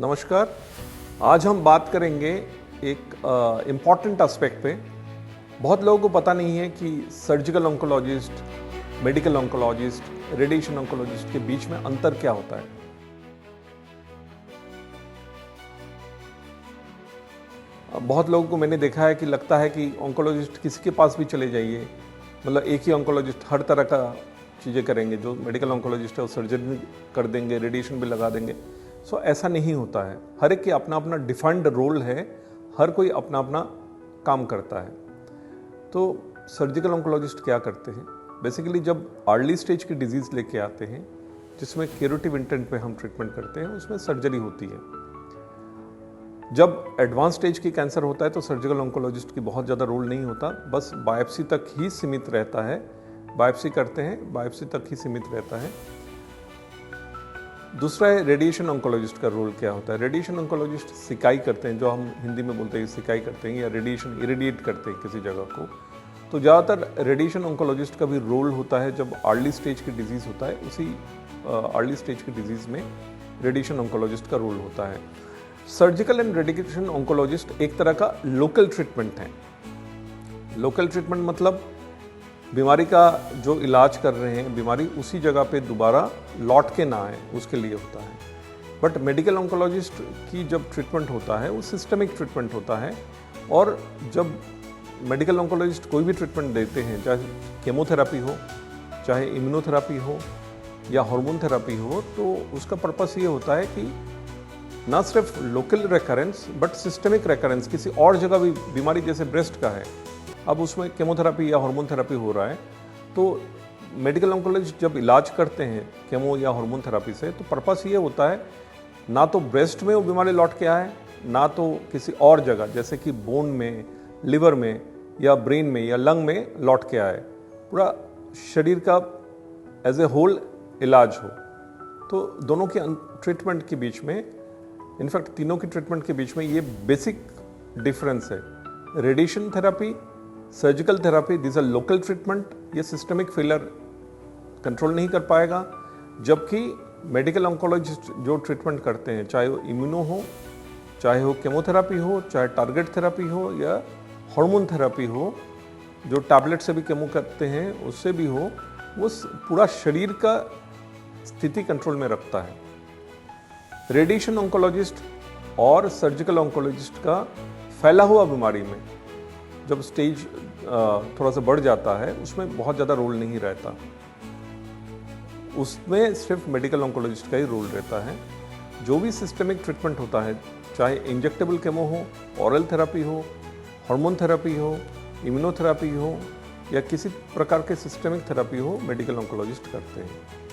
नमस्कार। आज हम बात करेंगे एक इम्पॉर्टेंट एस्पेक्ट पे। बहुत लोगों को पता नहीं है कि surgical oncologist, medical oncologist, radiation oncologist के बीच में अंतर क्या होता है। बहुत लोगों को मैंने देखा है कि लगता है कि ऑन्कोलॉजिस्ट किसी के पास भी चले जाइए, मतलब एक ही ऑन्कोलॉजिस्ट हर तरह का चीज़ें करेंगे। जो मेडिकल ऑन्कोलॉजिस्ट है वो सर्जरी कर देंगे, रेडिएशन भी लगा देंगे। सो ऐसा नहीं होता है। हर एक के अपना अपना डिफाइंड रोल है, हर कोई अपना अपना काम करता है। तो सर्जिकल ऑन्कोलॉजिस्ट क्या करते हैं? बेसिकली जब अर्ली स्टेज की डिजीज़ लेके आते हैं जिसमें क्यूरेटिव इंटेंट पे हम ट्रीटमेंट करते हैं, उसमें सर्जरी होती है। जब एडवांस स्टेज की कैंसर होता है तो सर्जिकल ऑन्कोलॉजिस्ट की बहुत ज़्यादा रोल नहीं होता, बस बायोप्सी तक ही सीमित रहता है। बायोप्सी करते हैं, बायोप्सी तक ही सीमित रहता है। दूसरा है रेडिएशन ऑन्कोलॉजिस्ट का रोल क्या होता है। रेडिएशन ऑन्कोलॉजिस्ट सिकाई करते हैं, जो हम हिंदी में बोलते हैं सिकाई करते हैं, या रेडिएशन इरेडिएट करते हैं किसी जगह को। तो ज़्यादातर रेडिएशन ऑन्कोलॉजिस्ट का भी रोल होता है जब अर्ली स्टेज की डिजीज़ होता है। उसी अर्ली स्टेज की डिजीज़ में रेडिएशन ऑन्कोलॉजिस्ट का रोल होता है। सर्जिकल एंड रेडिएशन ऑन्कोलॉजिस्ट एक तरह का लोकल ट्रीटमेंट है। लोकल ट्रीटमेंट मतलब बीमारी का जो इलाज कर रहे हैं, बीमारी उसी जगह पे दोबारा लौट के ना आए, उसके लिए होता है। बट मेडिकल ऑन्कोलॉजिस्ट की जब ट्रीटमेंट होता है वो सिस्टमिक ट्रीटमेंट होता है। और जब मेडिकल ऑन्कोलॉजिस्ट कोई भी ट्रीटमेंट देते हैं, चाहे केमोथेरापी हो, चाहे इम्यूनोथेरापी हो या हार्मोन थेरापी हो, तो उसका पर्पस ये होता है कि ना सिर्फ local recurrence but systemic recurrence, किसी और जगह भी बीमारी जैसे ब्रेस्ट का है, अब उसमें केमोथेरापी या हार्मोन थेरापी हो रहा है, तो मेडिकल ऑन्कोलॉजिस्ट जब इलाज करते हैं केमो या हार्मोन थेरापी से, तो पर्पस ये होता है ना तो ब्रेस्ट में वो बीमारी लौट के आए, ना तो किसी और जगह जैसे कि बोन में, लिवर में या ब्रेन में या लंग में लौट के आए। पूरा शरीर का एज ए होल इलाज हो। तो दोनों के ट्रीटमेंट के बीच में, इनफैक्ट तीनों की ट्रीटमेंट के बीच में ये बेसिक डिफरेंस है। Radiation therapy, surgical therapy, this are local treatment, ये सिस्टमिक फेलियर कंट्रोल नहीं कर पाएगा। जबकि मेडिकल ऑन्कोलॉजिस्ट जो ट्रीटमेंट करते हैं, चाहे वो इम्यूनो हो, चाहे वो केमोथेरापी हो, चाहे टारगेट थेरापी हो या हार्मोन थेरापी हो, जो टैबलेट से भी केमो करते हैं उससे भी हो, वो पूरा शरीर का स्थिति कंट्रोल में रखता है। रेडिएशन ऑन्कोलॉजिस्ट और सर्जिकल ऑन्कोलॉजिस्ट का फैला हुआ बीमारी में जब स्टेज थोड़ा सा बढ़ जाता है, उसमें बहुत ज़्यादा रोल नहीं रहता। उसमें सिर्फ मेडिकल ऑन्कोलॉजिस्ट का ही रोल रहता है। जो भी सिस्टमिक ट्रीटमेंट होता है, चाहे इंजेक्टेबल केमो हो, ऑरल थेरापी हो, हार्मोन थेरापी हो, इम्यूनोथेरापी हो या किसी प्रकार के सिस्टमिक थेरापी हो, मेडिकल ऑन्कोलॉजिस्ट करते हैं।